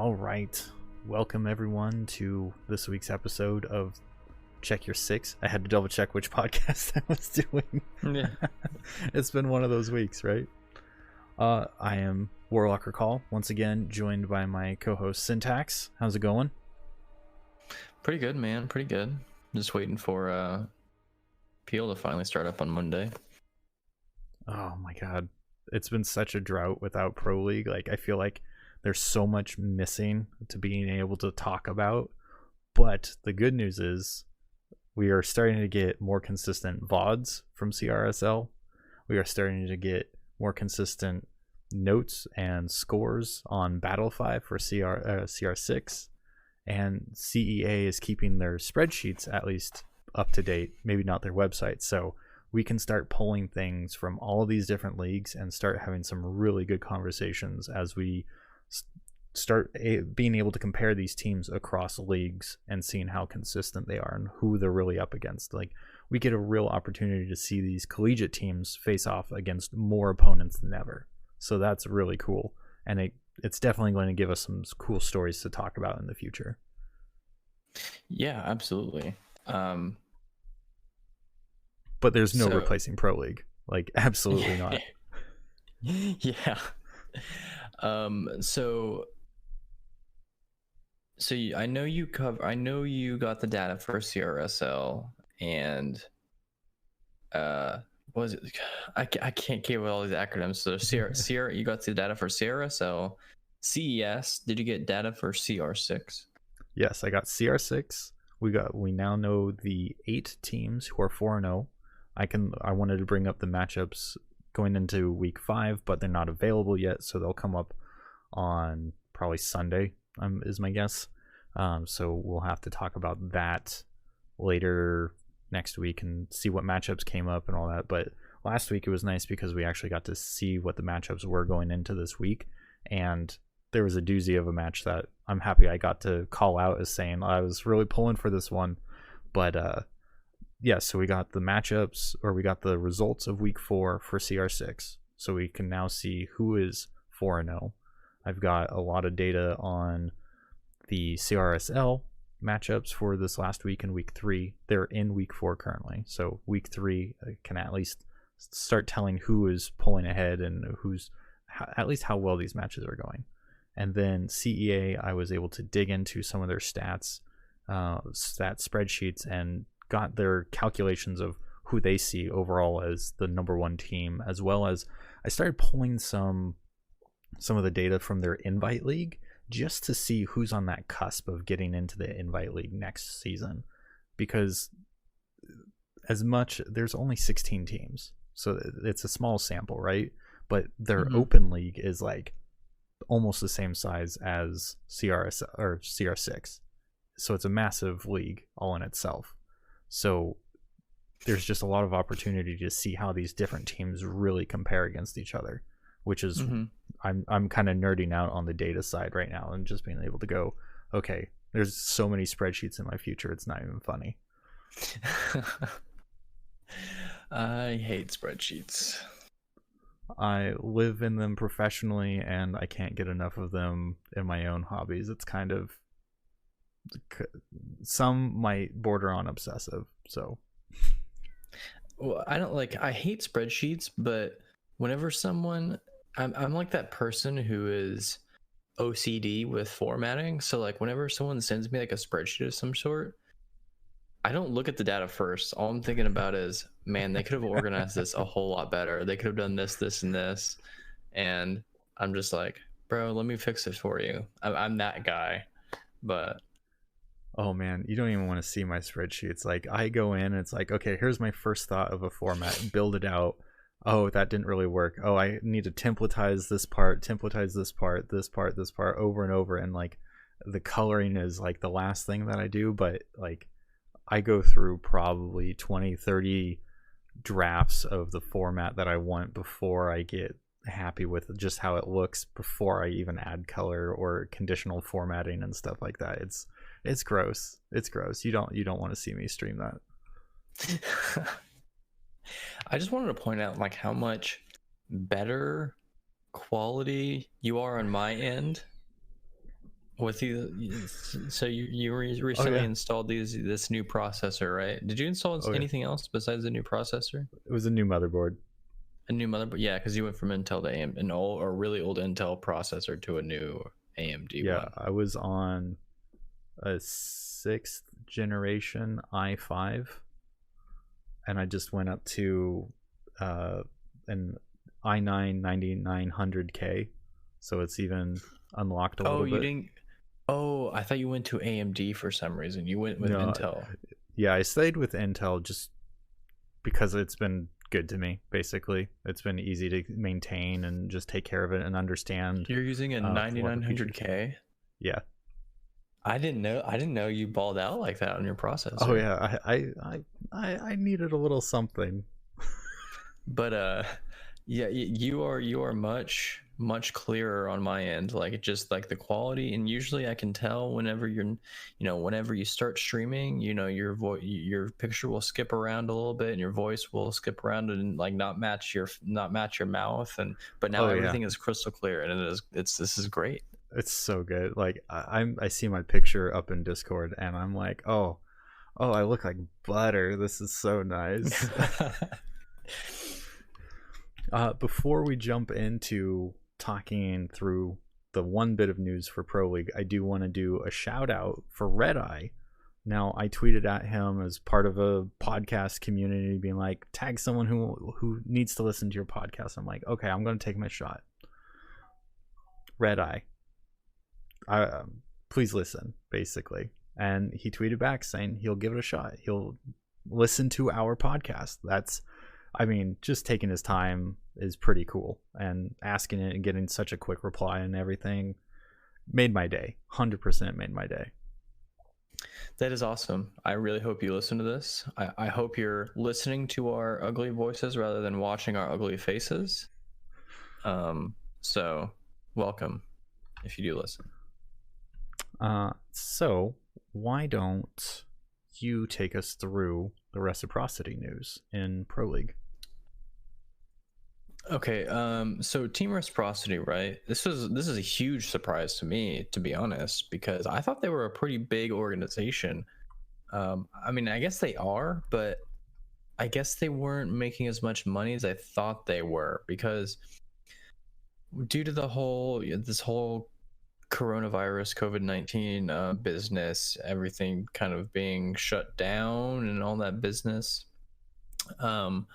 All right. Welcome everyone to this week's episode of Check Your Six. I had to double check which podcast I was doing. Yeah. It's been one of those weeks, right? I am Warlocker Call, once again joined by my co-host Syntax. How's it going? Pretty good, man. Pretty good. Just waiting for Peel to finally start up on Monday. Oh my god. It's been such a drought without Pro League. Like, I feel like there's so much missing to being able to talk about. But the good news is we are starting to get more consistent VODs from CRSL. We are starting to get more consistent notes and scores on Battle 5 for CR6. And CEA is keeping their spreadsheets at least up to date, maybe not their website. So we can start pulling things from all of these different leagues and start having some really good conversations as we start being able to compare these teams across leagues and seeing how consistent they are and who they're really up against. Like, we get a real opportunity to see these collegiate teams face off against more opponents than ever. So that's really cool. And it's definitely going to give us some cool stories to talk about in the future. Yeah, absolutely. But there's no replacing Pro League. Like, absolutely not. Yeah. I know you got the data for CRSL and what was it? I can't keep with all these acronyms. So you got the data for CRSL, CES. Did you get data for CR6? Yes, I got CR6. We now know the 8 teams who are 4-0. I wanted to bring up the matchups going into week 5, but they're not available yet, so they'll come up on probably Sunday, is my guess. So we'll have to talk about that later next week and see what matchups came up and all that. But last week it was nice because we actually got to see what the matchups were going into this week, and there was a doozy of a match that I'm happy I got to call out as saying I was really pulling for this one. But yeah, so we got the matchups, or we got the results of week 4 for CR6. So we can now see who is 4-0. I've got a lot of data on the CRSL matchups for this last week and week 3. They're in week 4 currently. So week 3 can at least start telling who is pulling ahead and at least how well these matches are going. And then CEA, I was able to dig into some of their stat spreadsheets and got their calculations of who they see overall as the number 1 team, as well as I started pulling some of the data from their invite league just to see who's on that cusp of getting into the invite league next season, because there's only 16 teams, so it's a small sample, right? But their open league is like almost the same size as CRS or CR6, so it's a massive league all in itself. So there's just a lot of opportunity to see how these different teams really compare against each other, which is I'm kind of nerding out on the data side right now and just being able to go, okay, there's so many spreadsheets in my future, it's not even funny. I hate spreadsheets. I live in them professionally and I can't get enough of them in my own hobbies. It's kind of, some might border on obsessive. So Well, I hate spreadsheets, but whenever I'm like that person who is OCD with formatting. So like whenever someone sends me like a spreadsheet of some sort, I don't look at the data first. All I'm thinking about is, man, they could have organized this a whole lot better. They could have done this, this, and this. And I'm just like, bro, let me fix this for you. I'm that guy. But oh man, you don't even want to see my spreadsheets. Like, I go in and it's like, okay, here's my first thought of a format, build it out. Oh, that didn't really work. Oh, I need to templatize this part, this part over and over. And like the coloring is like the last thing that I do. But like I go through probably 20-30 drafts of the format that I want before I get happy with just how it looks, before I even add color or conditional formatting and stuff like that. It's gross. It's gross. You don't want to see me stream that. I just wanted to point out like how much better quality you are on my end with you, so you Oh recently yeah. installed this new processor, right? Did you install Oh yeah. anything else besides the new processor? It was a new motherboard. A new motherboard? Yeah, because you went from Intel to AM, an old or really old Intel processor to a new AMD Yeah, one. I was on a sixth generation i5, and I just went up to uh, an i9 9900K, so it's even unlocked a Oh, little you bit. didn't. Oh, I thought you went to AMD for some reason. You went with No, Intel. yeah, I stayed with Intel just because it's been good to me. Basically, it's been easy to maintain and just take care of it and understand You're using a a lot of the features. 9900K. Yeah. I didn't know. I didn't know you balled out like that on your Oh processor. yeah. I needed a little something. But yeah, you are much clearer on my end. Like it just like the quality, and usually I can tell whenever whenever you start streaming, your picture will skip around a little bit, and your voice will skip around and like not match your mouth, and but now Oh yeah. everything is crystal clear, and this is great. It's so good. Like I see my picture up in Discord, and I'm like, oh, I look like butter. This is so nice. Before we jump into talking through the one bit of news for Pro League, I do want to do a shout out for Red Eye. Now, I tweeted at him as part of a podcast community, being like, tag someone who needs to listen to your podcast. I'm like, okay, I'm going to take my shot. Red Eye, please listen, basically. And he tweeted back saying he'll give it a shot. He'll listen to our podcast. I mean, just taking his time is pretty cool. And asking it and getting such a quick reply and everything made my day. 100% made my day. That is awesome. I really hope you listen to this. I hope you're listening to our ugly voices rather than watching our ugly faces. So welcome if you do listen. So why don't you take us through the reciprocity news in Pro League? Okay, so Team Reciprocity, right? This is a huge surprise to me, to be honest, because I thought they were a pretty big organization. I mean, I guess they are, but I guess they weren't making as much money as I thought they were, because due to this whole coronavirus COVID-19 business, everything kind of being shut down and all that business, um,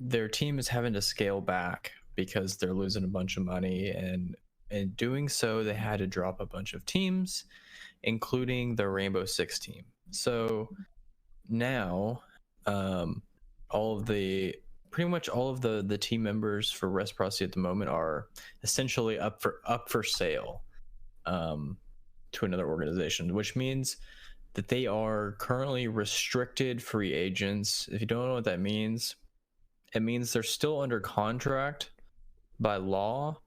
their team is having to scale back because they're losing a bunch of money, and in doing so they had to drop a bunch of teams, including the Rainbow Six team. So now all of the pretty much all of the team members for Reciprocity at the moment are essentially up for sale to another organization, which means that they are currently restricted free agents. If you don't know what that means, it means they're still under contract by law,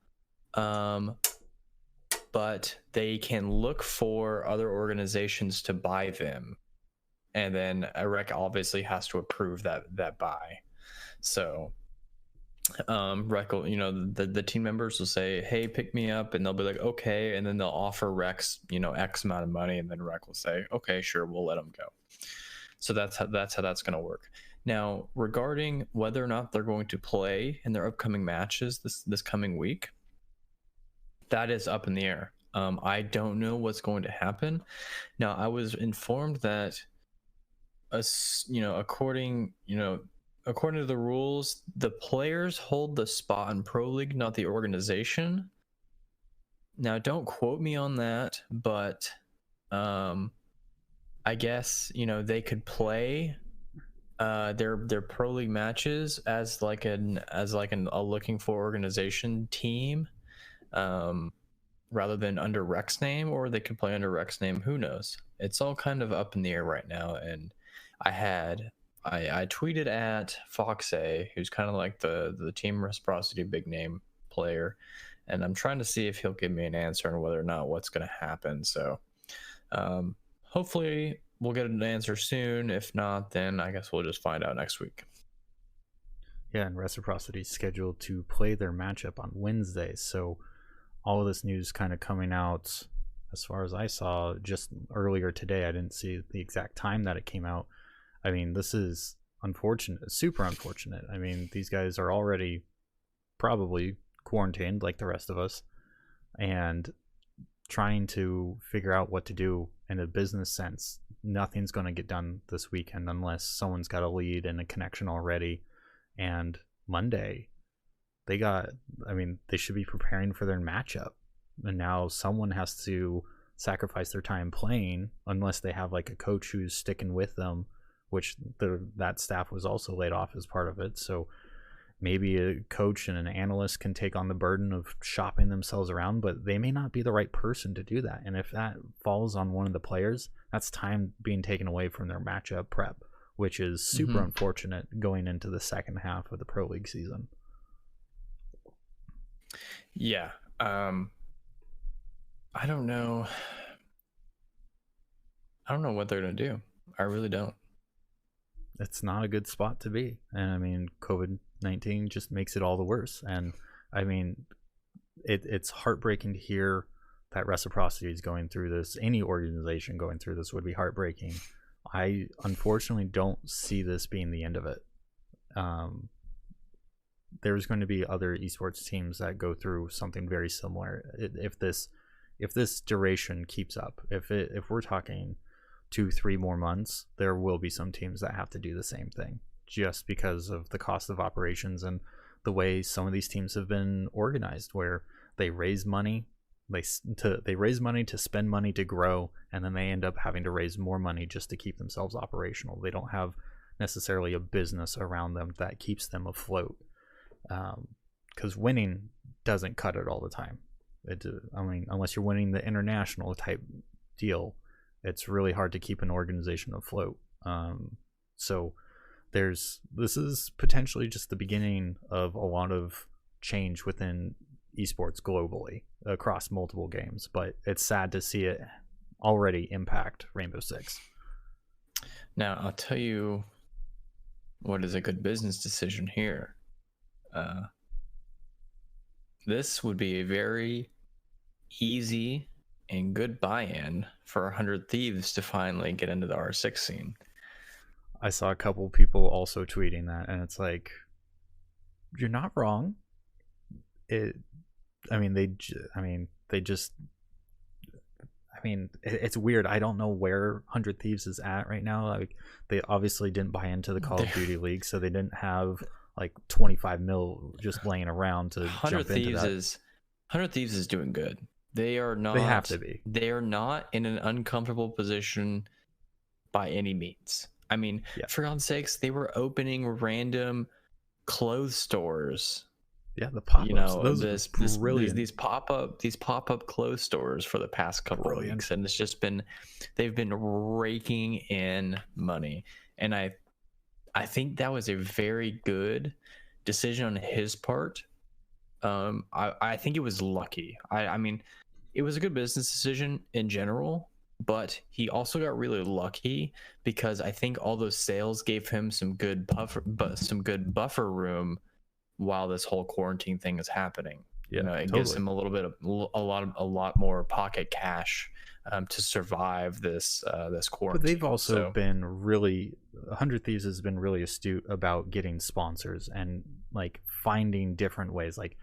but they can look for other organizations to buy them, and then Rec obviously has to approve that buy. So Rec will, the team members will say, hey, pick me up, and they'll be like, okay, and then they'll offer Rex, X amount of money, and then Rec will say, okay, sure, we'll let them go. So that's how that's going to work. Now, regarding whether or not they're going to play in their upcoming matches this coming week, that is up in the air. I don't know what's going to happen. Now, I was informed that according to the rules, the players hold the spot in Pro League, not the organization. Now, don't quote me on that, but I guess they could play their Pro League matches as a looking for organization team, rather than under Rex name, or they could play under Rex name. Who knows? It's all kind of up in the air right now, and I tweeted at Foxa, who's kind of like the Team Reciprocity big name player, and I'm trying to see if he'll give me an answer on whether or not what's going to happen. So hopefully we'll get an answer soon. If not, then I guess we'll just find out next week. Yeah, and Reciprocity is scheduled to play their matchup on Wednesday, so all of this news kind of coming out as far as I saw just earlier today. I didn't see the exact time that it came out. I mean, this is unfortunate, super unfortunate. I mean, these guys are already probably quarantined like the rest of us, and trying to figure out what to do in a business sense. Nothing's going to get done this weekend unless someone's got a lead and a connection already. And Monday, they should be preparing for their matchup. And now someone has to sacrifice their time playing, unless they have like a coach who's sticking with them, which that staff was also laid off as part of it. So maybe a coach and an analyst can take on the burden of shopping themselves around, but they may not be the right person to do that. And if that falls on one of the players, that's time being taken away from their matchup prep, which is super unfortunate going into the second half of the Pro League season. Yeah. I don't know. I don't know what they're going to do. I really don't. It's not a good spot to be. And I mean, COVID-19 just makes it all the worse. And I mean, it's heartbreaking to hear that Reciprocity is going through this. Any organization going through this would be heartbreaking. I unfortunately don't see this being the end of it. There's going to be other esports teams that go through something very similar if this duration keeps up. If we're talking 2-3 more months, there will be some teams that have to do the same thing, just because of the cost of operations and the way some of these teams have been organized, where they raise money, they raise money to spend money to grow, and then they end up having to raise more money just to keep themselves operational. They don't have necessarily a business around them that keeps them afloat, because winning doesn't cut it all the time. Unless you're winning the international type deal, it's really hard to keep an organization afloat. So this is potentially just the beginning of a lot of change within esports globally across multiple games, but it's sad to see it already impact Rainbow Six. Now, I'll tell you what is a good business decision here. This would be a very easy and good buy-in for 100 Thieves to finally get into the R6 scene. I saw a couple people also tweeting that, and it's like, you're not wrong. It's weird. I don't know where 100 Thieves is at right now. Like, they obviously didn't buy into the Call of Duty League, so they didn't have like 25 mil just laying around to jump into that. 100 Thieves is doing good. They are not. They have to be. They are not in an uncomfortable position by any means. I mean, for God's sakes, they were opening random clothes stores. Yeah, the pop-ups. Those are brilliant. These pop-up clothes stores for the past couple of weeks, and it's just been, they've been raking in money, and I think that was a very good decision on his part. I think it was lucky. I mean, it was a good business decision in general, but he also got really lucky because I think all those sales gave him some good buffer room while this whole quarantine thing is happening. Yeah, it gives him a lot more pocket cash to survive this quarantine. But they've also been really, 100 Thieves has been really astute about getting sponsors and like finding different ways. Like,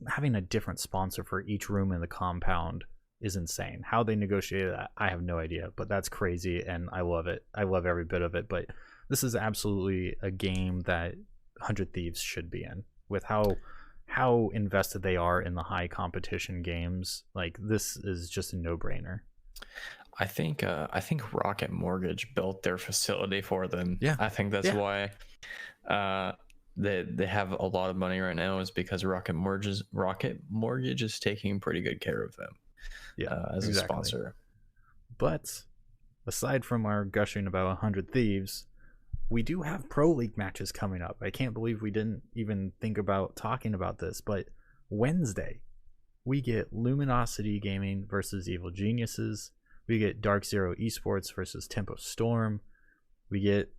having a different sponsor for each room in the compound is insane. How they negotiated that, I have no idea, but that's crazy, and I love it. I love every bit of it. But this is absolutely a game that 100 Thieves should be in, with how invested they are in the high competition games. Like, this is just a no-brainer. I think Rocket Mortgage built their facility for them. Yeah, I think that's why they have a lot of money right now, is because Rocket Mortgage is taking pretty good care of them. As a sponsor. But aside from our gushing about 100 Thieves, we do have Pro League matches coming up. I can't believe we didn't even think about talking about this, but Wednesday we get Luminosity Gaming versus Evil Geniuses. We get Dark Zero Esports versus Tempo Storm. We get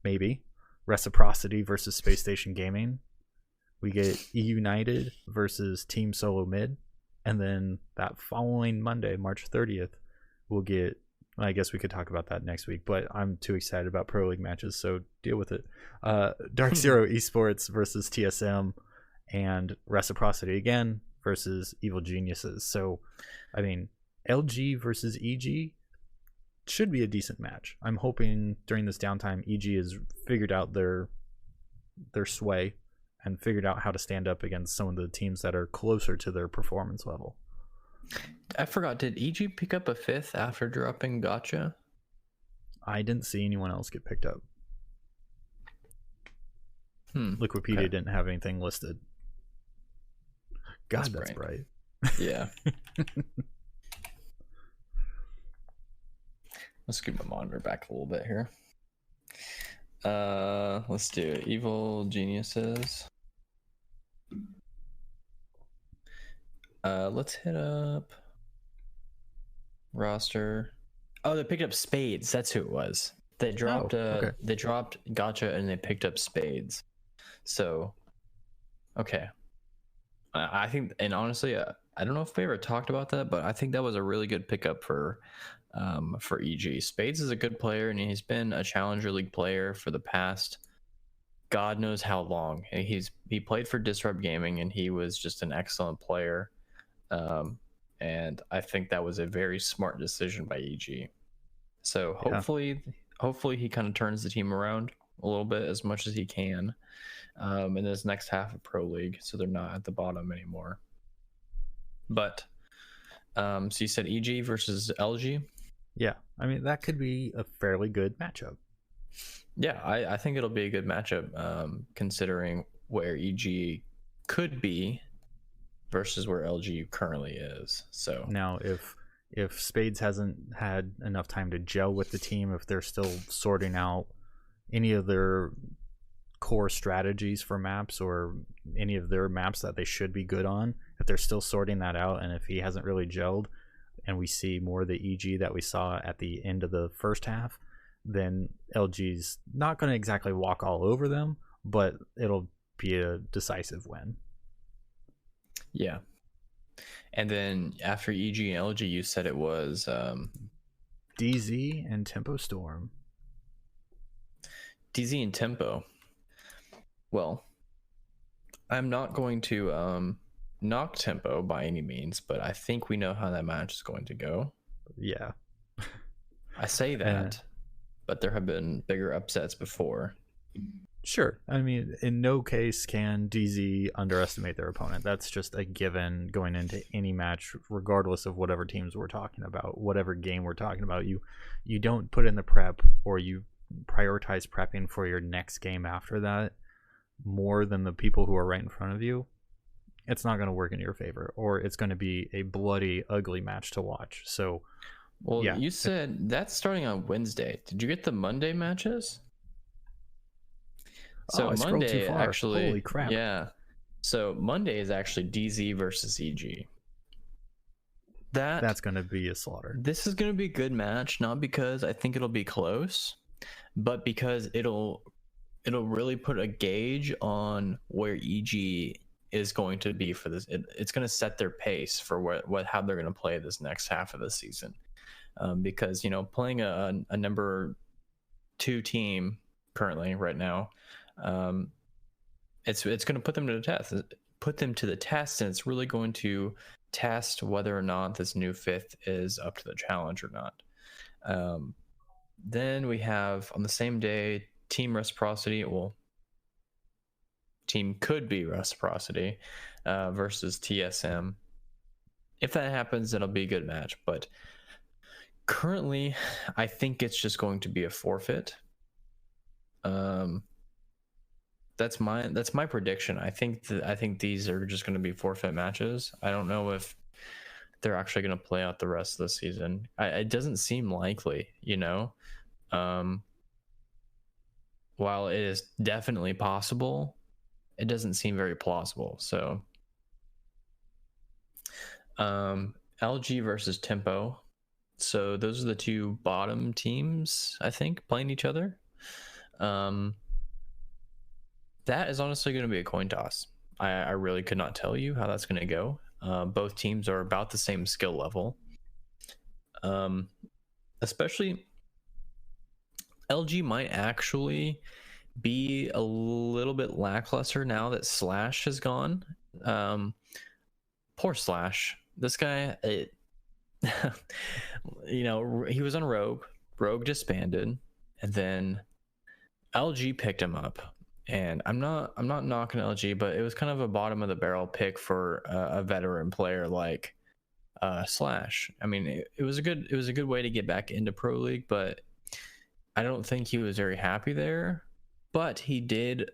maybe Reciprocity versus Space Station Gaming. We get E United versus Team Solo Mid. And then that following Monday, March 30th, we'll get. I guess we could talk about that next week, but I'm too excited about Pro League matches, so deal with it. Dark Zero Esports versus TSM, and Reciprocity again versus Evil Geniuses. So, I mean, LG versus EG should be a decent match. I'm hoping during this downtime, EG has figured out their sway and figured out how to stand up against some of the teams that are closer to their performance level. I forgot, did EG pick up a 5th after dropping Gotcha? I didn't see anyone else get picked up. Liquipedia okay. didn't have anything listed. God, that's bright. Yeah. Let's scoot my monitor back a little bit here. Let's do it. Evil Geniuses. Let's hit up roster. Oh, they picked up Spades. That's who it was. They dropped they dropped Gotcha and they picked up Spades. So okay. I think, and honestly, I don't know if we ever talked about that, but I think that was a really good pickup for EG. Spades is a good player, and he's been a Challenger League player for the past God knows how long. He played for Disrupt Gaming, and he was just an excellent player. And I think that was a very smart decision by EG. So hopefully he kind of turns the team around a little bit as much as he can in this next half of Pro League, so they're not at the bottom anymore. But so you said EG versus LG? Yeah, I mean, that could be a fairly good matchup. Yeah, I think it'll be a good matchup considering where EG could be versus where LG currently is. So now if Spades hasn't had enough time to gel with the team, if they're still sorting out any of their core strategies for maps or any of their maps that they should be good on, if they're still sorting that out, and if he hasn't really gelled and we see more of the EG that we saw at the end of the first half, then LG's not going to exactly walk all over them, but it'll be a decisive win. Yeah. And then after EG and LG, you said it was DZ and Tempo Storm. DZ and Tempo. Well, I'm not going to knock Tempo by any means, but I think we know how that match is going to go. Yeah. I say that, but there have been bigger upsets before. Sure. I mean, in no case can DZ underestimate their opponent. That's just a given going into any match, regardless of whatever teams we're talking about, whatever game we're talking about. You don't put in the prep, or you prioritize prepping for your next game after that more than the people who are right in front of you. It's not going to work in your favor, or it's going to be a bloody, ugly match to watch. So, well, yeah. You said that's starting on Wednesday. Did you get the Monday matches? So I scrolled too far. Actually, holy crap! Yeah. So Monday is actually DZ versus EG. That's going to be a slaughter. This is going to be a good match, not because I think it'll be close, but because it'll really put a gauge on where EG is going to be for this. It's going to set their pace for how they're going to play this next half of the season. Because playing a number 2 team currently right now, it's going to put them to the test, and it's really going to test whether or not this new 5th is up to the challenge or not. Then we have on the same day Team Reciprocity. Well, team could be Reciprocity versus TSM. If that happens, it'll be a good match, but currently I think it's just going to be a forfeit. That's my prediction. I think these are just going to be forfeit matches. I don't know if they're actually going to play out the rest of the season. It doesn't seem likely, while it is definitely possible, it doesn't seem very plausible. So LG versus Tempo. So those are the 2 bottom teams, I think, playing each other. That is honestly going to be a coin toss. I really could not tell you how that's going to go. Both teams are about the same skill level. Especially LG might actually be a little bit lackluster now that Slash has gone. Poor Slash. This guy, he was on Rogue. Rogue disbanded, and then LG picked him up. And I'm not knocking LG, but it was kind of a bottom of the barrel pick for a veteran player like Slash. I mean, it was a good way to get back into Pro League, but I don't think he was very happy there. But he did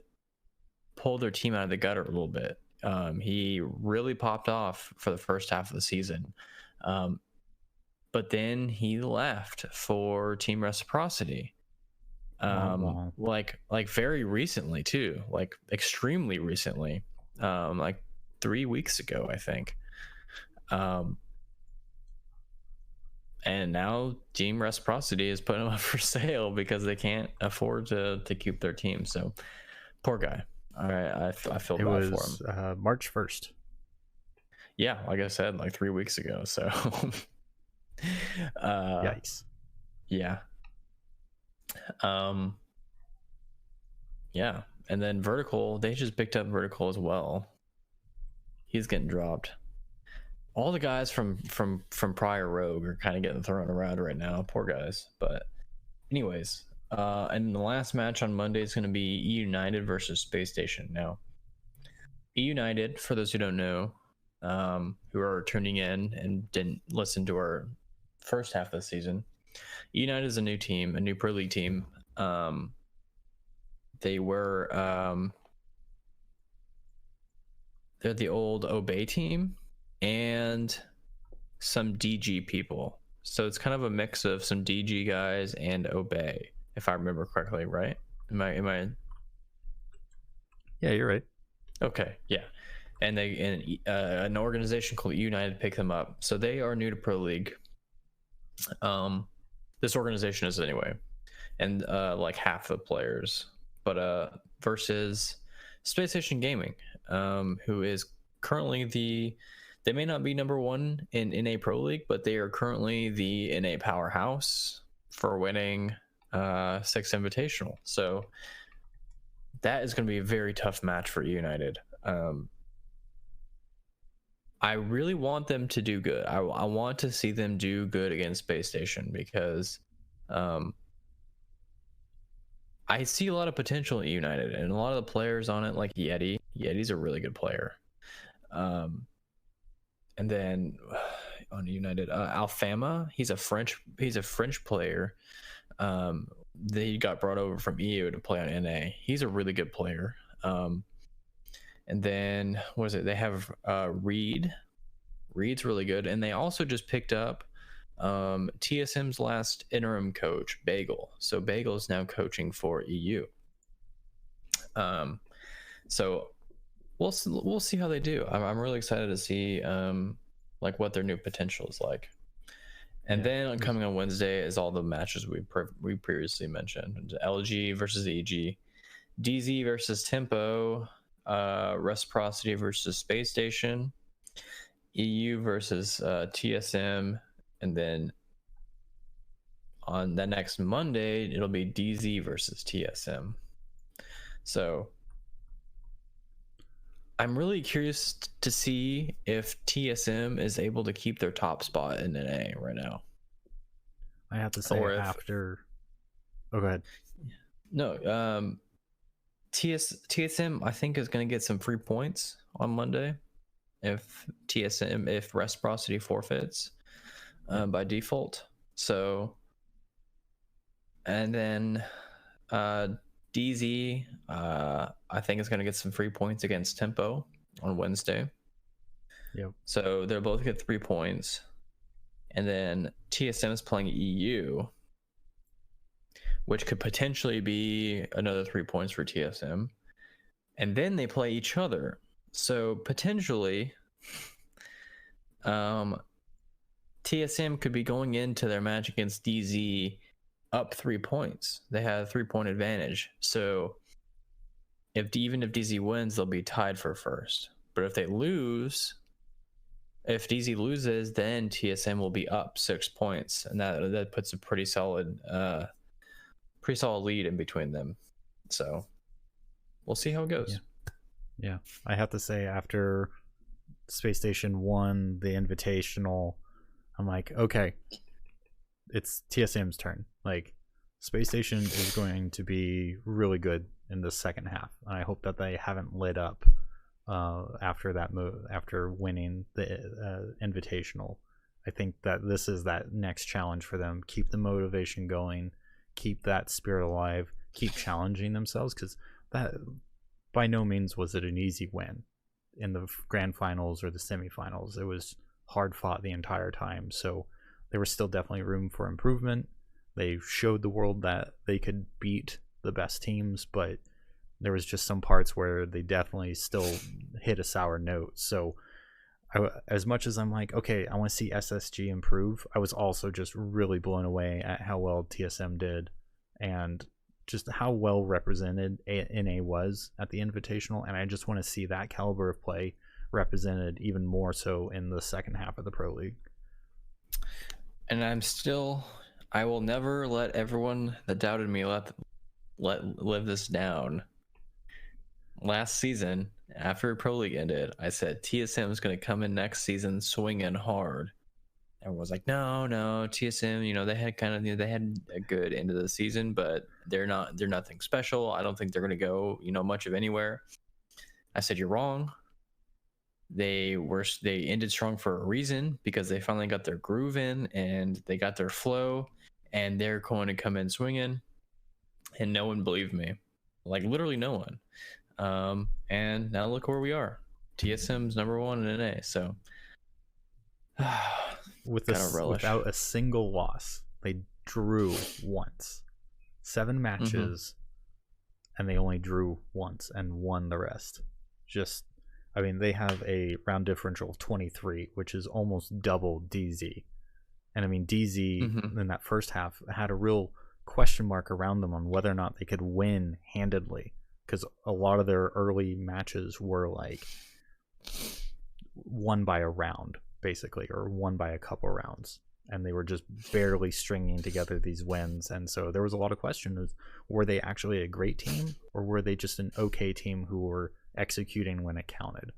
pull their team out of the gutter a little bit. He really popped off for the first half of the season, but then he left for Team Reciprocity. Like very recently too, like extremely recently, like 3 weeks ago, I think. And now Team Reciprocity is putting him up for sale because they can't afford to keep their team. So poor guy. All right, I feel bad for him. It was March 1st. Yeah, like I said, like 3 weeks ago. So Yikes. Yeah. Yeah, and then Vertical, they just picked up Vertical as well. He's getting dropped. All the guys from prior Rogue are kind of getting thrown around right now. Poor guys. But anyways, and the last match on Monday is going to be E United versus Space Station. Now, E United, for those who don't know, who are tuning in and didn't listen to our first half of the season, E United is a new team, a new Pro League team. They were they're the old Obey team and some DG people. So it's kind of a mix of some DG guys and Obey, if I remember correctly, right? Am I Yeah, you're right. Okay, yeah. And an organization called United picked them up. So they are new to Pro League. This organization is anyway. And like half the players. But versus Space Station Gaming, who is currently they may not be number one in NA Pro League, but they are currently the NA powerhouse for winning 6 Invitational. So that is going to be a very tough match for United. I really want them to do good. I want to see them do good against Space Station because I see a lot of potential at United, and a lot of the players on it, like Yeti. Yeti's a really good player. And then on United, Alfama, he's a French player. They got brought over from EU to play on NA. He's a really good player. And then what is it? They have Reed. Reed's really good, and they also just picked up TSM's last interim coach, Bagel. So Bagel is now coaching for EU. So we'll see how they do. I'm really excited to see like what their new potential is like. And then coming on Wednesday is all the matches we previously mentioned: LG versus EG, DZ versus Tempo, Reciprocity versus Space Station, EU versus TSM, and then on the next Monday it'll be DZ versus TSM. So I'm really curious to see if TSM is able to keep their top spot in NA right now. I have to say after. Oh, go ahead. No, TSM I think is going to get some free points on Monday if Reciprocity forfeits by default. So, and then DZ I think is going to get some free points against Tempo on Wednesday. Yep. So they'll both get 3 points. And then TSM is playing EU, which could potentially be another 3 points for TSM. And then they play each other. So potentially TSM could be going into their match against DZ up 3 points. They have a 3-point advantage. So even if DZ wins, they'll be tied for first. But if they lose, If DZ loses, then TSM will be up 6 points, and that puts a pretty solid lead in between them. So we'll see how it goes. Yeah. I have to say, after Space Station won the Invitational, I'm like, okay, it's TSM's turn. Like, Space Station is going to be really good in the second half, and I hope that they haven't lit up after that move, after winning the Invitational. I think that this is that next challenge for them. Keep the motivation going, keep that spirit alive, keep challenging themselves, because that by no means was it an easy win in the grand finals or the semifinals. It was hard fought the entire time, so there was still definitely room for improvement. They showed the world that they could beat the best teams, but there was just some parts where they definitely still hit a sour note. So as much as I'm like, okay, I want to see SSG improve, I was also just really blown away at how well TSM did and just how well represented NA was at the Invitational. And I just want to see that caliber of play represented even more so in the second half of the Pro League. And I will never let everyone that doubted me live this down. Last season, after Pro League ended, I said TSM is going to come in next season swinging hard. Everyone was like, no, TSM, they had a good end of the season, but they're nothing special. I don't think they're going to go, much of anywhere. I said, you're wrong. They ended strong for a reason, because they finally got their groove in and they got their flow, and they're going to come in swinging, and no one believed me. Like, literally no one. And now look where we are. TSM's number 1 in NA. So without a single loss, they drew once. 7 matches, and they only drew once and won the rest. They have a round differential of 23, which is almost double DZ. And DZ in that first half had a real question mark around them on whether or not they could win handedly, because a lot of their early matches were like won by a round, basically, or won by a couple rounds, and they were just barely stringing together these wins. And so there was a lot of questions: were they actually a great team, or were they just an okay team who were executing when it counted?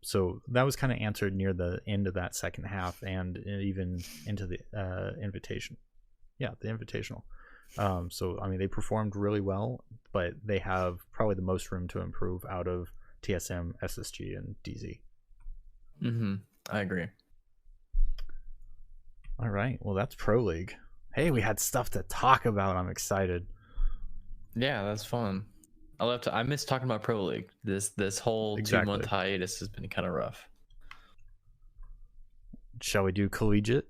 So that was kind of answered near the end of that second half, and even into the Invitational. They performed really well, but they have probably the most room to improve out of TSM, SSG, and DZ. I agree. All right, well, that's Pro League. Hey, we had stuff to talk about. I'm excited. Yeah, that's fun. I miss talking about Pro League. This whole 2-month hiatus has been kind of rough. Shall we do collegiate?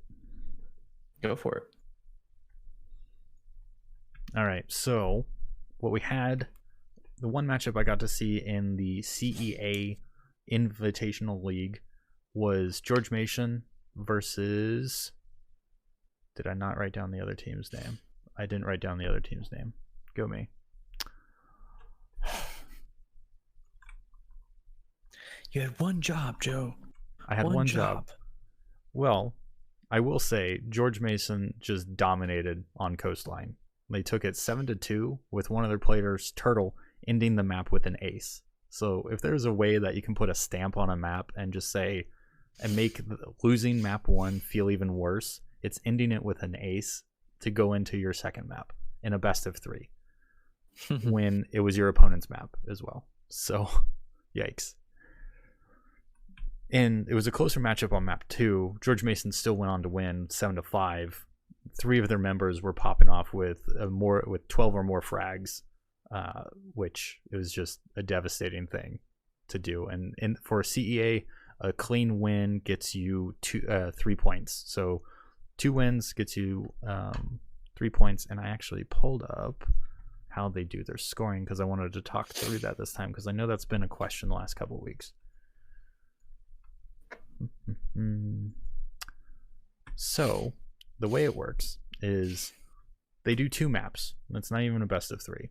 Go for it. All right, so what we had, the one matchup I got to see in the CEA Invitational League was George Mason versus... Did I not write down the other team's name? I didn't write down the other team's name. Go me. You had one job, Joe. I had one job. Well, I will say George Mason just dominated on Coastline. They took it 7-2 with one of their players, Turtle, ending the map with an ace. So if there's a way that you can put a stamp on a map and just say, and make losing map 1 feel even worse, it's ending it with an ace to go into your second map in a best of 3 when it was your opponent's map as well. So, yikes. And it was a closer matchup on map 2. George Mason still went on to win 7-5. 3 of their members were popping off with 12 or more frags, which was just a devastating thing to do. And for CEA, a clean win gets you 3 points. So 2 wins gets you 3 points. And I actually pulled up how they do their scoring, because I wanted to talk through that this time, because I know that's been a question the last couple of weeks. So the way it works is they do 2 maps. It's not even a best of 3.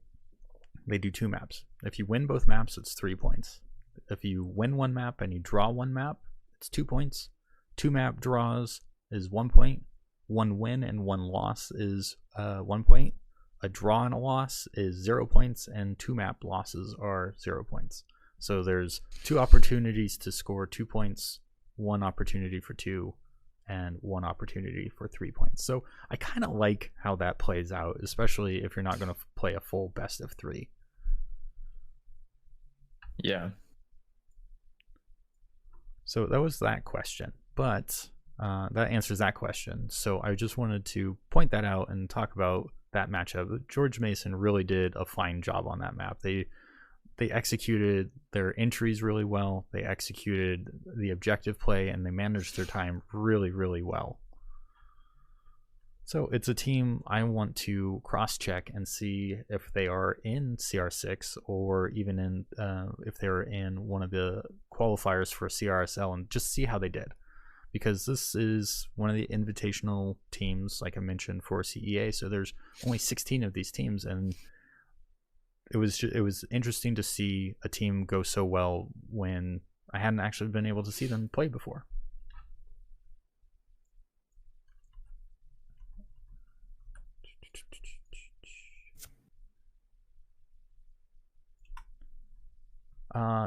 They do 2 maps. If you win both maps, it's 3 points. If you win one map and you draw one map, it's 2 points. 2 map draws is 1 point. 1 win and 1 loss is 1 point. A draw and a loss is 0 points, and 2 map losses are 0 points. So there's 2 opportunities to score 2 points, 1 opportunity for 2, and 1 opportunity for 3 points. So I kind of like how that plays out, especially if you're not going to play a full best of 3. Yeah. So that was that question, but that answers that question. So I just wanted to point that out and talk about that matchup. George Mason really did a fine job on that map. They executed their entries really well. They executed the objective play, and they managed their time really, really well. So it's a team I want to cross-check and see if they are in CR6 or even in if they're in one of the qualifiers for CRSL, and just see how they did. Because this is one of the invitational teams, like I mentioned, for CEA. So there's only 16 of these teams, and it was interesting to see a team go so well when I hadn't actually been able to see them play before.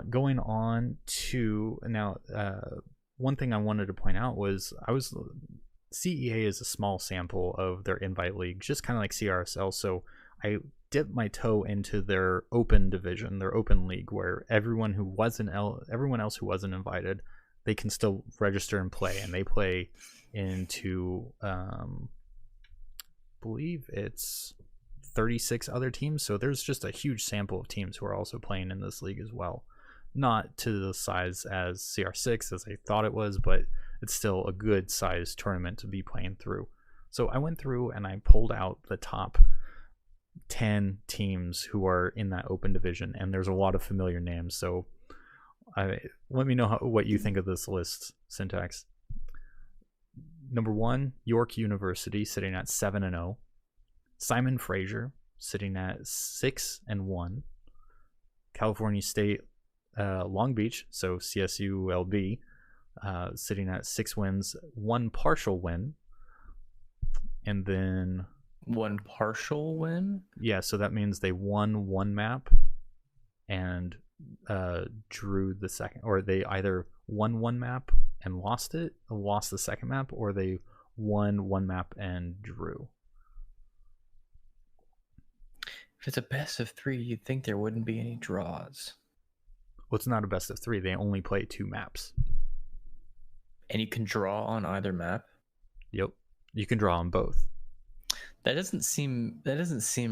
Going on to now, one thing I wanted to point out was CEA is a small sample of their invite league, just kind of like CRSL. So I dipped my toe into their open division, their open league, where everyone else who wasn't invited, they can still register and play, and they play into believe it's 36 other teams. So there's just a huge sample of teams who are also playing in this league as well. Not to the size as CR6 as I thought it was, but it's still a good size tournament to be playing through. So I went through and I pulled out the top 10 teams who are in that open division, and there's a lot of familiar names. So let me know what you think of this list, Syntax. Number 1, York University, sitting at 7-0. Simon Fraser, sitting at 6-1. California State Long Beach, so CSULB, sitting at 6 wins, 1 partial win. And then 1 partial win? Yeah, so that means they won 1 map and drew the second, or they either won 1 map and lost the second map, or they won 1 map and drew. If it's a best of 3, you'd think there wouldn't be any draws. Well, it's not a best of 3. They only play 2 maps. And you can draw on either map? Yep. You can draw on both. That doesn't seem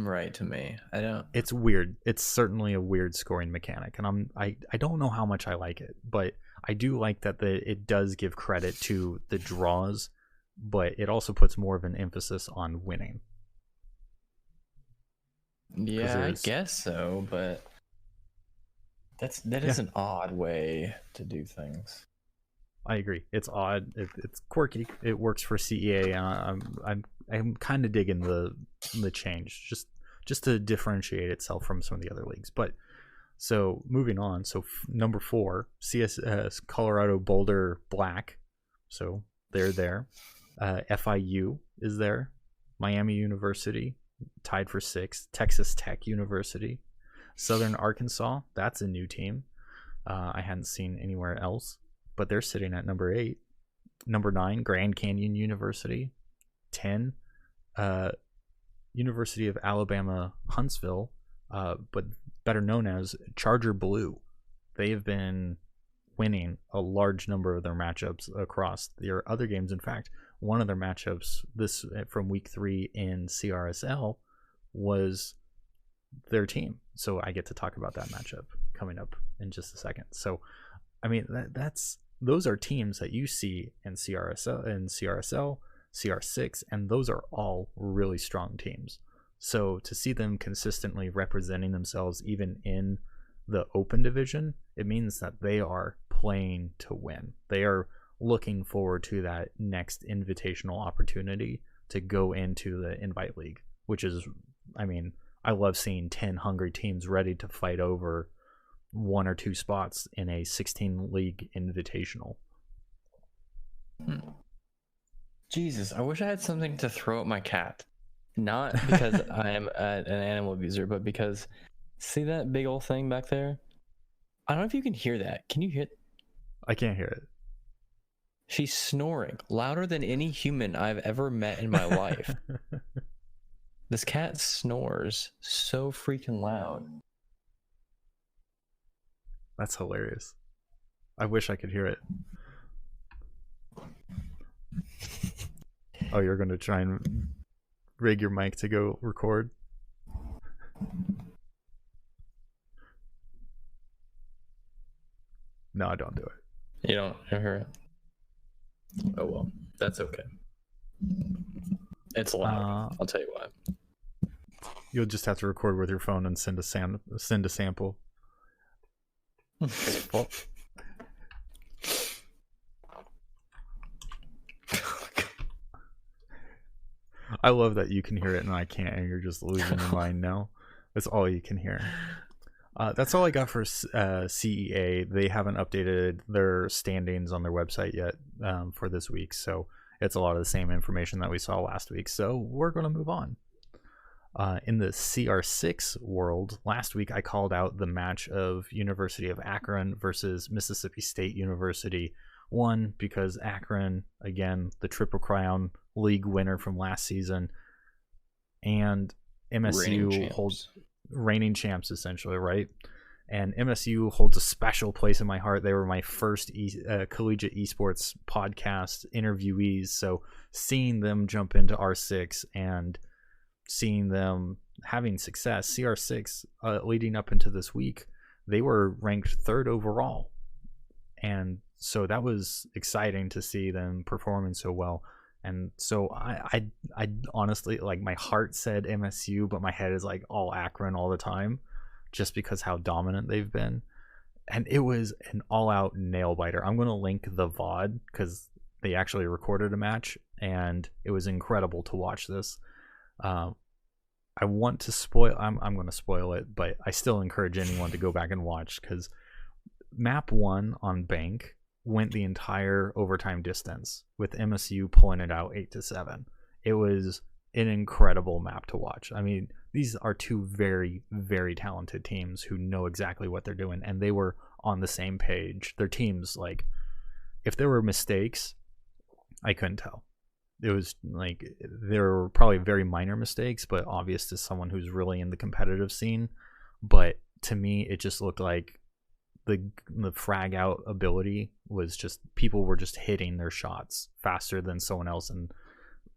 right to me. I don't. It's weird. It's certainly a weird scoring mechanic, and I don't know how much I like it, but I do like that it does give credit to the draws, but it also puts more of an emphasis on winning. Yeah, I guess so, but that is an odd way to do things. I agree. It's odd. It's quirky. It works for CEA, and I'm kind of digging the change, just to differentiate itself from some of the other leagues. But so moving on. So number 4, Colorado Boulder Black. So they're there. FIU is there. Miami University tied for 6th. Texas Tech University. Southern Arkansas. That's a new team. I hadn't seen anywhere else. But they're sitting at number 8. Number 9, Grand Canyon University. 10, University of Alabama Huntsville, but better known as Charger Blue. They have been winning a large number of their matchups across their other games. In fact, one of their matchups from week 3 in CRSL was their team. So I get to talk about that matchup coming up in just a second. So, I mean, those are teams that you see in CRSL, CR6, and those are all really strong teams. So to see them consistently representing themselves even in the open division, it means that they are playing to win. They are looking forward to that next invitational opportunity to go into the Invite League, which is, I mean, I love seeing 10 hungry teams ready to fight over 1 or 2 spots in a 16 league invitational. Jesus, I wish I had something to throw at my cat. Not because I am an animal abuser, but because see that big old thing back there? I don't know if you can hear that. Can you hear it? I can't hear it. She's snoring louder than any human I've ever met in my life. This cat snores so freaking loud. That's hilarious. I wish I could hear it. Oh, you're going to try and rig your mic to go record? No, don't do it. You don't hear it? Oh well, that's okay. It's loud. I'll tell you why. You'll just have to record with your phone and send a sample. Well, I love that you can hear it and I can't, and you're just losing your mind now. That's all you can hear. That's all I got for CEA. They haven't updated their standings on their website yet for this week, so it's a lot of the same information that we saw last week. So we're going to move on. In the CR6 world, last week I called out the match of University of Akron versus Mississippi State University. One, because Akron, again, the Triple Crown League winner from last season, and MSU holds reigning champs essentially, right? And MSU holds a special place in my heart. They were my first collegiate esports podcast interviewees, so seeing them jump into R6 and seeing them having success, CR6 leading up into this week, they were ranked 3rd overall, and so that was exciting to see them performing so well. And so I honestly, like, my heart said MSU, but my head is like all Akron all the time, just because how dominant they've been. And it was an all-out nail biter. I'm going to link the VOD because they actually recorded a match, and it was incredible to watch this. I want to spoil. I'm going to spoil it, but I still encourage anyone to go back and watch, because map 1 on Bank went the entire overtime distance with MSU pulling it out 8-7. It was an incredible map to watch. I mean, these are two very, very talented teams who know exactly what they're doing, and they were on the same page. Their teams, like, if there were mistakes, I couldn't tell. It was like there were probably very minor mistakes, but obvious to someone who's really in the competitive scene. But to me, it just looked like the frag out ability was just, people were just hitting their shots faster than someone else, and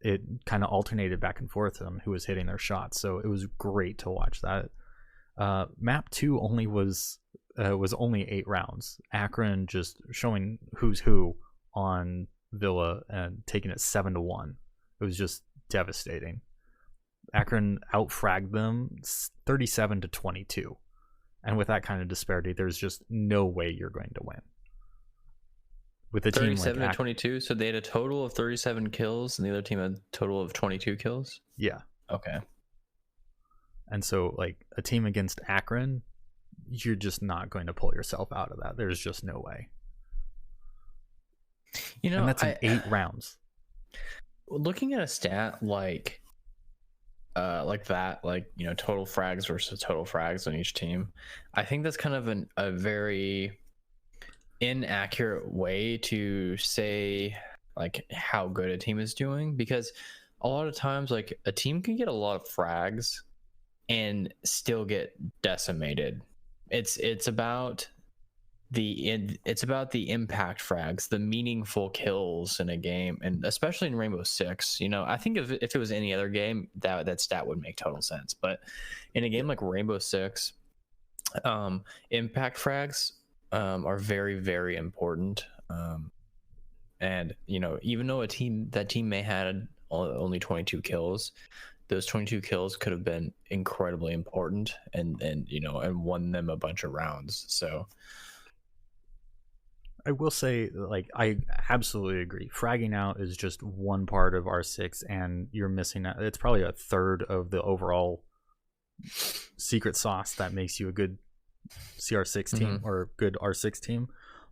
it kind of alternated back and forth on who was hitting their shots. So it was great to watch that. Map 2 only was only 8 rounds. Akron just showing who's who on Villa and taking it 7-1. It was just devastating. Akron outfragged them 37-22. And with that kind of disparity, there's just no way you're going to win. With a team like 37-22, so they had a total of 37 kills, and the other team had a total of 22 kills? Yeah. Okay. And so, like, a team against Akron, you're just not going to pull yourself out of that. There's just no way. You know, and that's in 8 rounds. Looking at a stat like that, like, you know, total frags versus total frags on each team, I think that's kind of a very inaccurate way to say like how good a team is doing, because a lot of times, like, a team can get a lot of frags and still get decimated. It's about the impact frags, the meaningful kills in a game, and especially in Rainbow Six. You know, I think if it was any other game, that stat would make total sense. But in a game like Rainbow Six, impact frags are very, very important. And you know, even though that team may had only 22 kills, those 22 kills could have been incredibly important, and you know, and won them a bunch of rounds. So I will say, like, I absolutely agree. Fragging out is just one part of R6, and you're missing out. It's probably a third of the overall secret sauce that makes you a good CR6 team or a good R6 team.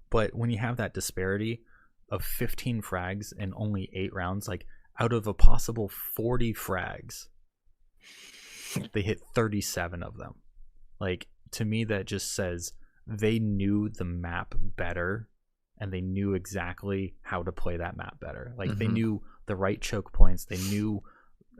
But when you have that disparity, of 15 frags in only 8 rounds. Like, out of a possible 40 frags, they hit 37 of them. Like, to me, that just says they knew the map better and they knew exactly how to play that map better. Like, they knew the right choke points. They knew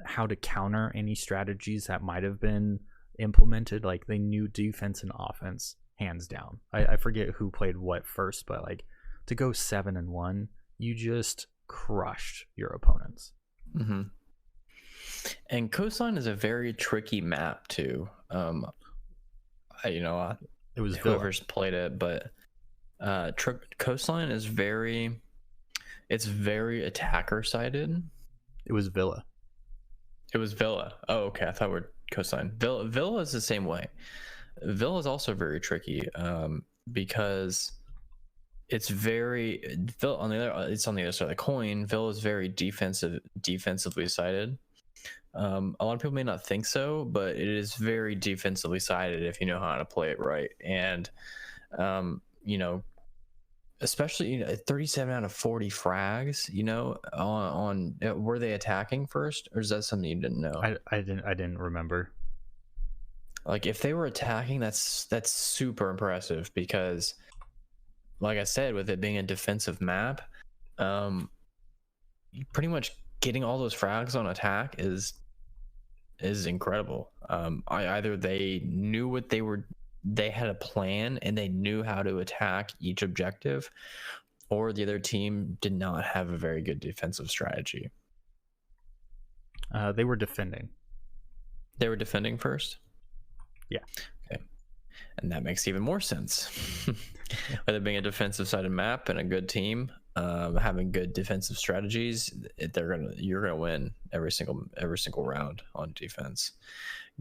how to counter any strategies that might have been implemented. Like, they knew defense and offense hands down. I forget who played what first, but like, to go 7-1, you just crushed your opponents. Mm-hmm. And Coastline is a very tricky map too. It was whoever's played it, but Coastline is it's very attacker sided. It was Villa. It was Villa. Oh, okay. I thought we were Coastline. Villa is the same way. Villa is also very tricky because it's on the other side of the coin. Villa is very defensively sided. A lot of people may not think so, but it is very defensively sided if you know how to play it right. And especially 37 out of 40 frags, on were they attacking first, or is that something you didn't know? I didn't remember. Like, if they were attacking, that's super impressive, because like I said, with it being a defensive map, pretty much getting all those frags on attack is incredible. Either they knew they had a plan and they knew how to attack each objective, or the other team did not have a very good defensive strategy. They were defending. They were defending first? Yeah. Okay. And that makes even more sense. With it being a defensive sided map and a good team, having good defensive strategies, you're gonna win every single round on defense.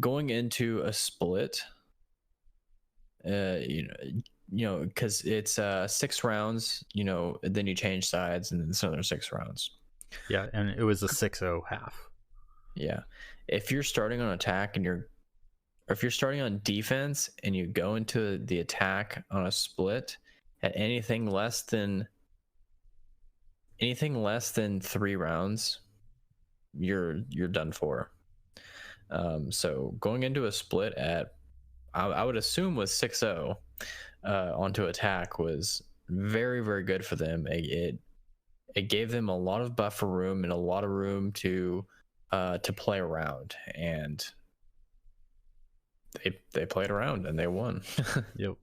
Going into a split, because it's 6 rounds, then you change sides, and then it's another 6 rounds. Yeah, and it was a 6-0 half. Yeah, if you're starting on attack if you're starting on defense and you go into the attack on a split at anything less than 3 rounds, you're done for. So going into a split at, I would assume, was 6-0 onto attack was very, very good for them. It gave them a lot of buffer room and a lot of room to play around, and they played around and they won. Yep.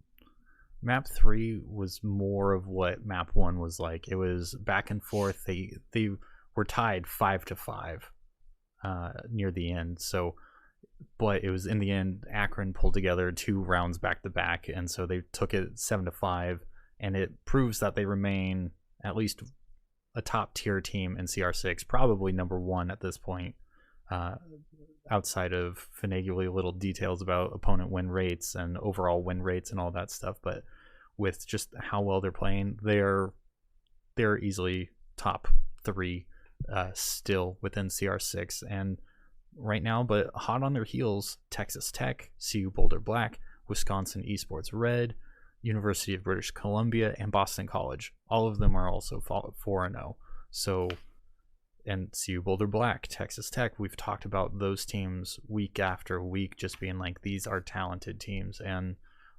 Map 3 was more of what Map 1 was like. It was back and forth. They were tied 5-5 near the end. So, but it was in the end, Akron pulled together 2 rounds back to back, and so they took it 7-5, and it proves that they remain at least a top tier team in CR6, probably number 1 at this point. Outside of finagly little details about opponent win rates and overall win rates and all that stuff, but with just how well they're playing, they're easily top 3 still within CR6 and right now. But hot on their heels, Texas Tech, CU Boulder Black, Wisconsin Esports Red, University of British Columbia, and Boston College. All of them are also 4-0. So, and CU Boulder Black, Texas Tech, we've talked about those teams week after week just being like, these are talented teams, and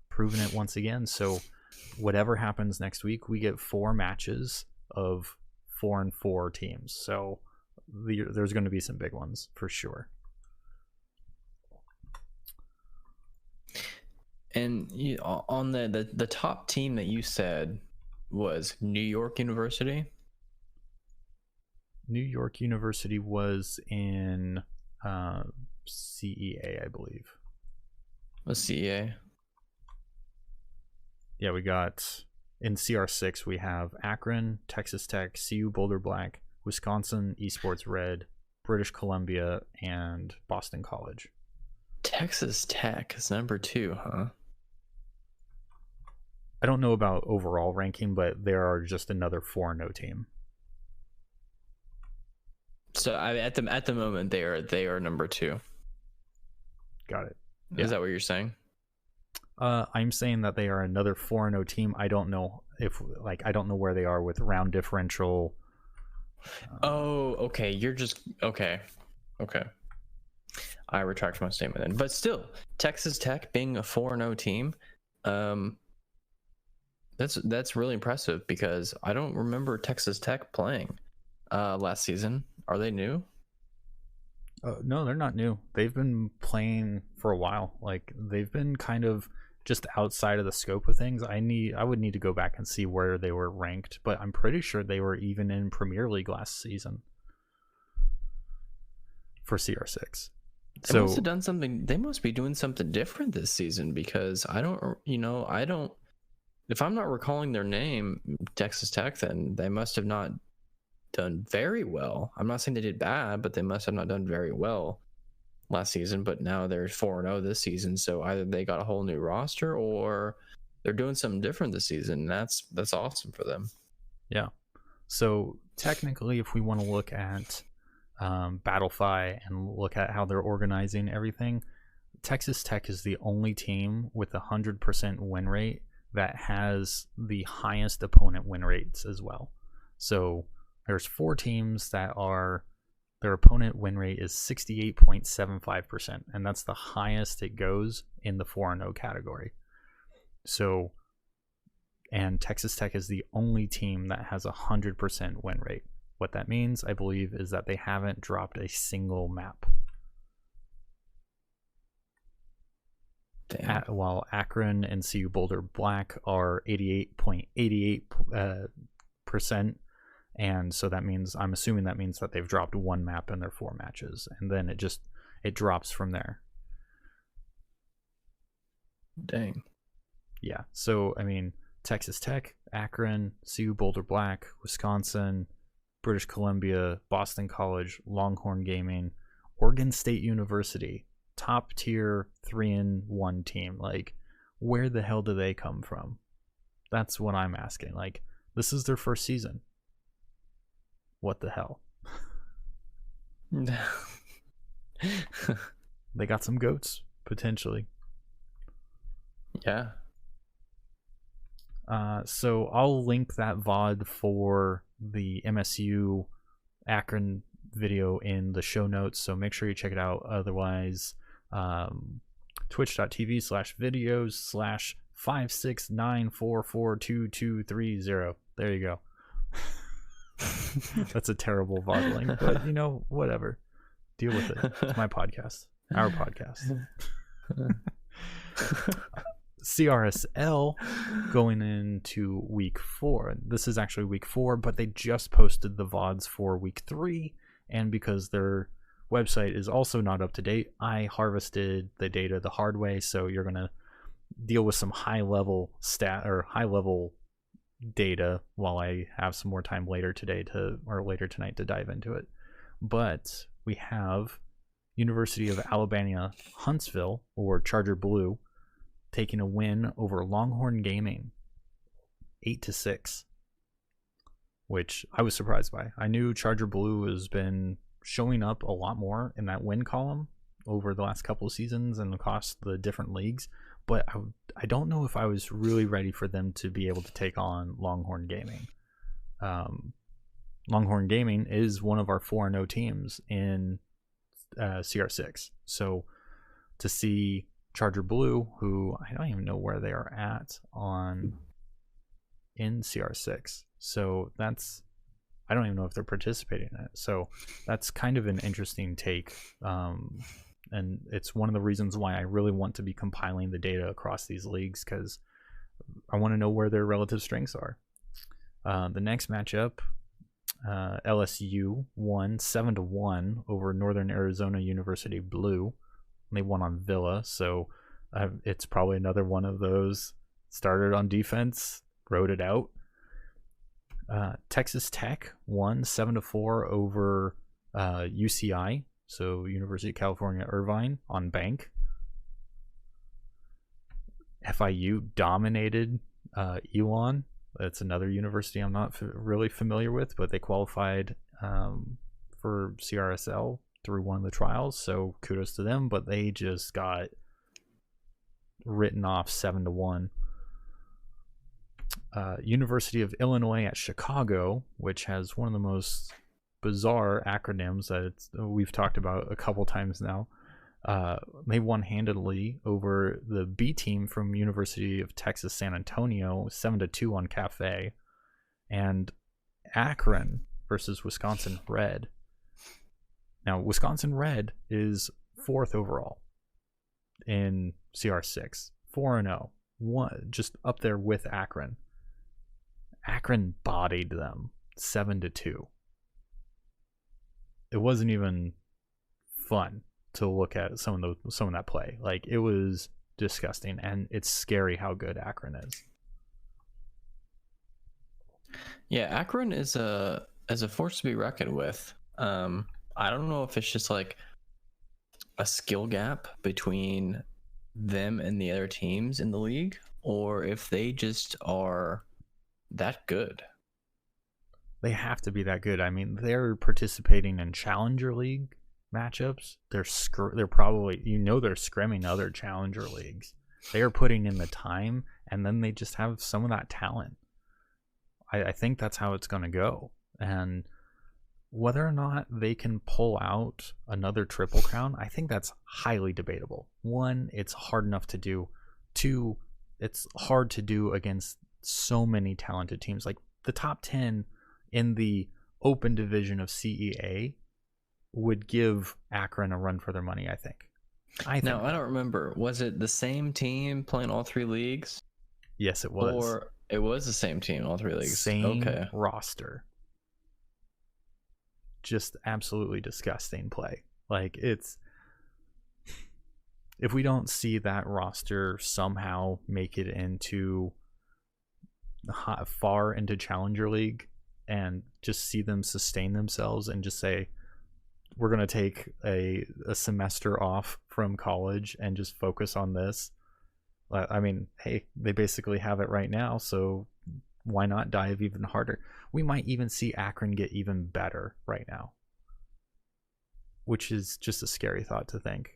proven it once again. So whatever happens next week, we get 4 matches of 4-4 teams. So there's going to be some big ones for sure. And on the top team that you said was New York University. New York University was in CEA, I believe. Was CEA? Yeah, we got in CR6 we have Akron, Texas Tech, CU Boulder Black, Wisconsin Esports Red, British Columbia, and Boston College. Texas Tech is number 2, huh? I don't know about overall ranking, but they are just another 4-0 team. So at the moment they are number 2. Got it. Yeah. Is that what you're saying? I'm saying that they are another 4-0 team. I don't know if I don't know where they are with round differential. Oh, okay. You're just okay. Okay. I retract my statement then. But still, Texas Tech being a 4-0 team, that's really impressive because I don't remember Texas Tech playing last season. Are they new? No, they're not new. They've been playing for a while. Like they've been kind of just outside of the scope of things. I would need to go back and see where they were ranked, but I'm pretty sure they were even in Premier League last season for CR6. They must have done something. They must be doing something different this season because I don't. If I'm not recalling their name, Texas Tech, then they must have not done very well. I'm not saying they did bad, but they must have not done very well last season. But now they're 4-0 this season, so either they got a whole new roster or they're doing something different this season. That's awesome for them. Yeah. So technically, if we want to look at Battlefy and look at how they're organizing everything, Texas Tech is the only team with 100% win rate that has the highest opponent win rates as well. So there's 4 teams that are their opponent win rate is 68.75%, and that's the highest it goes in the 4-0 category. So, and Texas Tech is the only team that has 100% win rate. What that means, I believe, is that they haven't dropped a single map. While Akron and CU Boulder Black are 88.88%, and so that means, I'm assuming that means that they've dropped 1 map in their 4 matches, and then it drops from there. Dang. Yeah, so I mean, Texas Tech, Akron, CU Boulder Black, Wisconsin, British Columbia, Boston College, Longhorn Gaming, Oregon State University, top tier 3-1 team. Like, where the hell do they come from? That's what I'm asking. Like, this is their first season. What the hell? They got some goats, potentially. Yeah. So I'll link that VOD for the MSU Akron video in the show notes, so make sure you check it out. Otherwise, twitch.tv/videos/569442230. There you go. That's a terrible VOD link, but whatever. Deal with it. It's my podcast. Our podcast. CRSL going into week 4. This is actually week 4, but they just posted the VODs for week 3, and because their website is also not up to date, I harvested the data the hard way, so you're going to deal with some high level data while I have some more time later tonight to dive into it. But we have University of Alabama Huntsville, or Charger Blue, taking a win over Longhorn Gaming 8-6, which I was surprised by. I knew Charger Blue has been showing up a lot more in that win column over the last couple of seasons and across the different leagues, but I don't know if I was really ready for them to be able to take on Longhorn Gaming. Longhorn Gaming is one of our 4-0 teams in CR6, so to see Charger Blue, who I don't even know where they are at in CR6, so that's, I don't even know if they're participating in it. So that's kind of an interesting take, and it's one of the reasons why I really want to be compiling the data across these leagues, because I want to know where their relative strengths are. The next matchup, LSU won 7-1 over Northern Arizona University Blue. They won on Villa, so it's probably another one of those started on defense, rode it out. Texas Tech won 7-4 over UCI, so University of California Irvine, on Bank. FIU dominated Elon. That's another university I'm not really familiar with, but they qualified for CRSL through one of the trials, so kudos to them. But they just got written off 7-1. University of Illinois at Chicago, which has one of the most bizarre acronyms that we've talked about a couple times now. They won handedly over the B team from University of Texas San Antonio, 7-2 on Cafe. And Akron versus Wisconsin Red. Now, Wisconsin Red is 4th overall in CR6, 4-0, just up there with Akron. Akron bodied them 7-2. It wasn't even fun to look at some of that play. Like, it was disgusting, and it's scary how good Akron is. Yeah, Akron is a force to be reckoned with. I don't know if it's just like a skill gap between them and the other teams in the league, or if they just are that good. They have to be that good. I mean, they're participating in Challenger League matchups. They're probably, they're scrimming other Challenger Leagues. They are putting in the time, and then they just have some of that talent. I think that's how it's going to go. And whether or not they can pull out another Triple Crown, I think that's highly debatable. 1, it's hard enough to do. 2, it's hard to do against so many talented teams. Like, the top 10 in the open division of CEA would give Akron a run for their money, I think. I don't remember. Was it the same team playing all 3 leagues? Yes, it was. Or it was the same team, all 3 leagues. Same roster. Just absolutely disgusting play. Like, if we don't see that roster somehow make it into far into Challenger League and just see them sustain themselves and just say, we're going to take a semester off from college and just focus on this. I mean, hey, they basically have it right now, so why not dive even harder? We might even see Akron get even better right now, which is just a scary thought to think.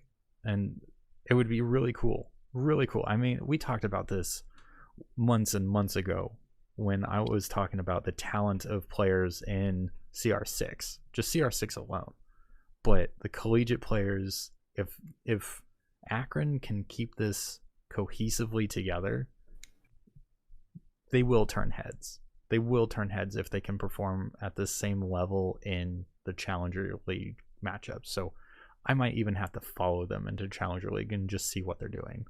And it would be really cool. Really cool. I mean, we talked about this months and months ago when I was talking about the talent of players in CR6, just CR6 alone. But the collegiate players, if Akron can keep this cohesively together, they will turn heads. They will turn heads if they can perform at the same level in the Challenger League matchups. So I might even have to follow them into Challenger League and just see what they're doing.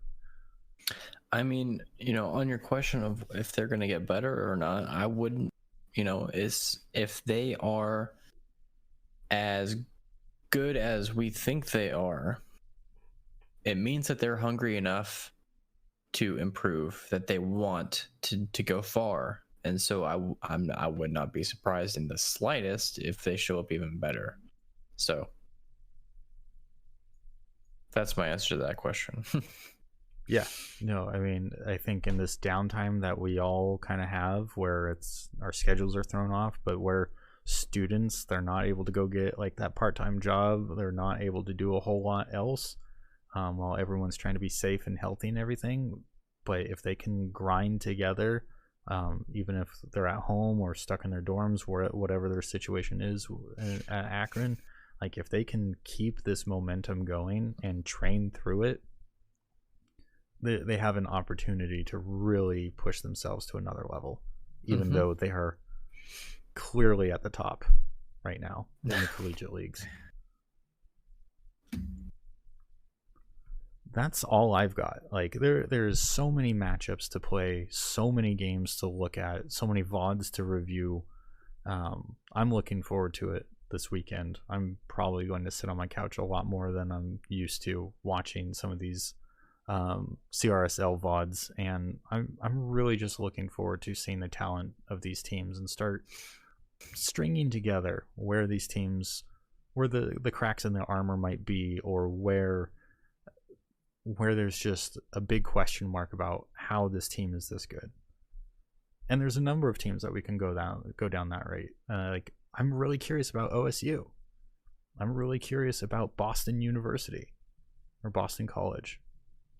I mean, on your question of if they're going to get better or not, I wouldn't, is if they are as good as we think they are, it means that they're hungry enough to improve, that they want to go far. And so I would not be surprised in the slightest if they show up even better. So that's my answer to that question. Yeah, no, I mean, I think in this downtime that we all kind of have where our schedules are thrown off, but where students, they're not able to go get like that part-time job, they're not able to do a whole lot else, while everyone's trying to be safe and healthy and everything. But if they can grind together, even if they're at home or stuck in their dorms, whatever their situation is at Akron, like if they can keep this momentum going and train through it, they have an opportunity to really push themselves to another level, even though they are clearly at the top right now in the collegiate leagues. That's all I've got. Like there's so many matchups to play, so many games to look at, so many VODs to review. I'm looking forward to it this weekend. I'm probably going to sit on my couch a lot more than I'm used to watching some of these CRSL VODs, and I'm really just looking forward to seeing the talent of these teams and start stringing together where these teams, where the cracks in the armor might be, or where there's just a big question mark about how this team is this good. And there's a number of teams that we can go down that rate. Like I'm really curious about OSU. I'm really curious about Boston University or Boston College.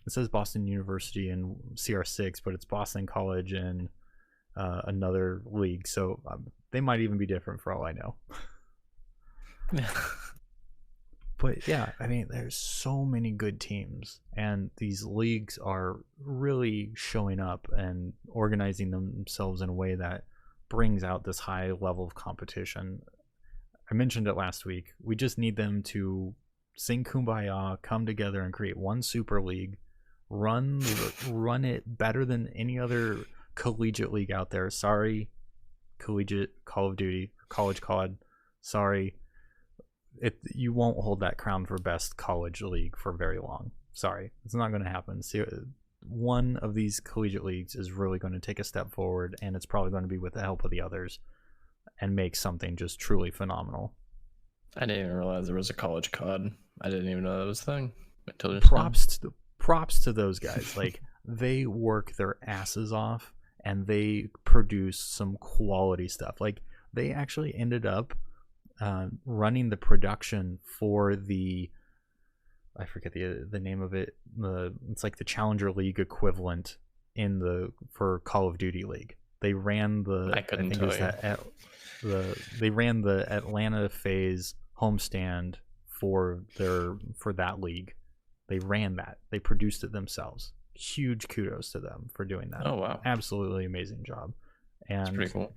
it says Boston University and CR6, but it's Boston College and another league. So they might even be different for all I know. But yeah, I mean, there's so many good teams, and these leagues are really showing up and organizing themselves in a way that brings out this high level of competition. I mentioned it last week. We just need them to sing Kumbaya, come together, and create one super league, run it better than any other collegiate league out there. Sorry, collegiate Call of Duty, college COD. Sorry. You won't hold that crown for best college league for very long. Sorry, it's not going to happen. See, one of these collegiate leagues is really going to take a step forward, and it's probably going to be with the help of the others and make something just truly phenomenal. I didn't even realize there was a college COD. I didn't even know that was a thing until just props to those guys. Like, they work their asses off and they produce some quality stuff. Like, they actually ended up running the production for the, I forget the name of it. It's like the Challenger League equivalent for Call of Duty League. They ran they ran the Atlanta phase homestand for that league. They ran that. They produced it themselves. Huge kudos to them for doing that. Oh wow, absolutely amazing job. And that's pretty cool.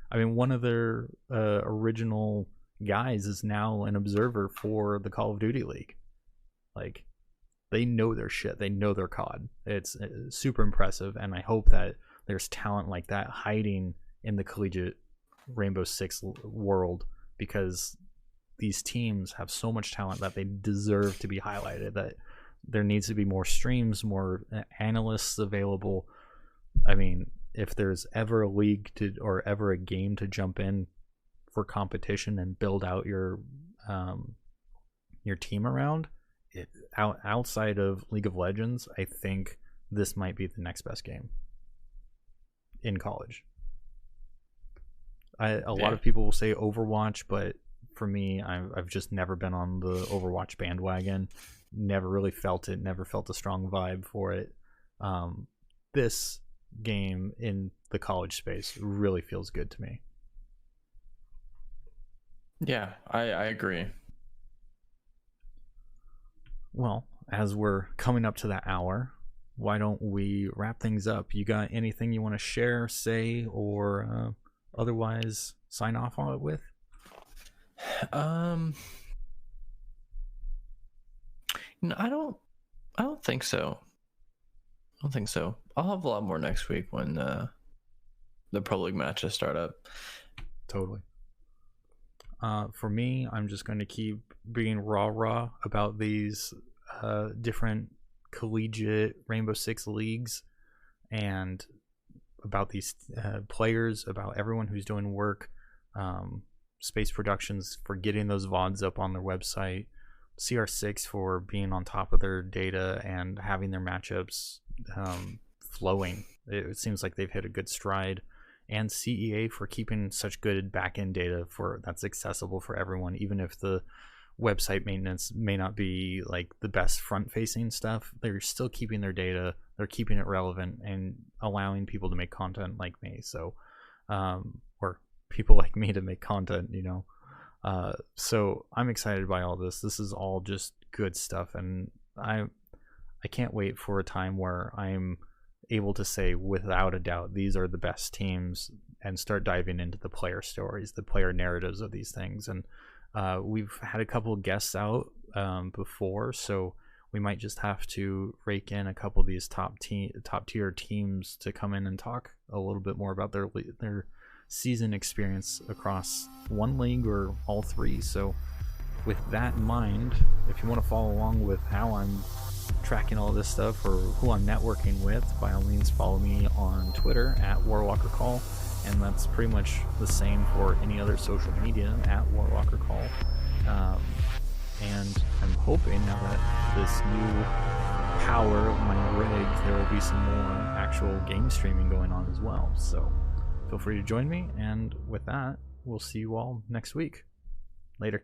One of their original guys is now an observer for the Call of Duty League. Like, they know their shit. They know their COD. It's super impressive, and I hope that there's talent like that hiding in the collegiate Rainbow Six world, because these teams have so much talent that they deserve to be highlighted. That there needs to be more streams, more analysts available. I mean, if there's ever a league or ever a game to jump in for competition and build out your team around it, outside of League of Legends, I think this might be the next best game in college. A lot of people will say Overwatch, but for me, I've just never been on the Overwatch bandwagon. Never really felt it. Never felt a strong vibe for it. This game in the college space really feels good to me. Yeah, I agree. Well, as we're coming up to that hour, why don't we wrap things up? You got anything you want to share, say, or otherwise sign off on it with? No, I don't think so. I'll have a lot more next week when the Pro League matches start up. Totally. For me, I'm just going to keep being raw about these different collegiate Rainbow Six leagues, and about these players, about everyone who's doing work, Space Productions for getting those VODs up on their website, CR6 for being on top of their data and having their matchups flowing. It seems like they've hit a good stride, and CEA for keeping such good back-end data that's accessible for everyone, even if the website maintenance may not be like the best front-facing stuff. They're still keeping their data, they're keeping it relevant and allowing people to make content like me, or people like me to make content, so I'm excited by all this. This is all just good stuff, and I can't wait for a time where I'm able to say without a doubt these are the best teams, and start diving into the player stories, the player narratives of these things. And we've had a couple of guests out before, so we might just have to rake in a couple of these top tier teams to come in and talk a little bit more about their season experience across one league or all three. So with that in mind, if you want to follow along with how I'm tracking all this stuff or who I'm networking with, by all means follow me on Twitter at WarwalkerCall, and that's pretty much the same for any other social media at WarwalkerCall. And I'm hoping now that this new power of my rig, there will be some more actual game streaming going on as well. So feel free to join me, and with that, we'll see you all next week. Later.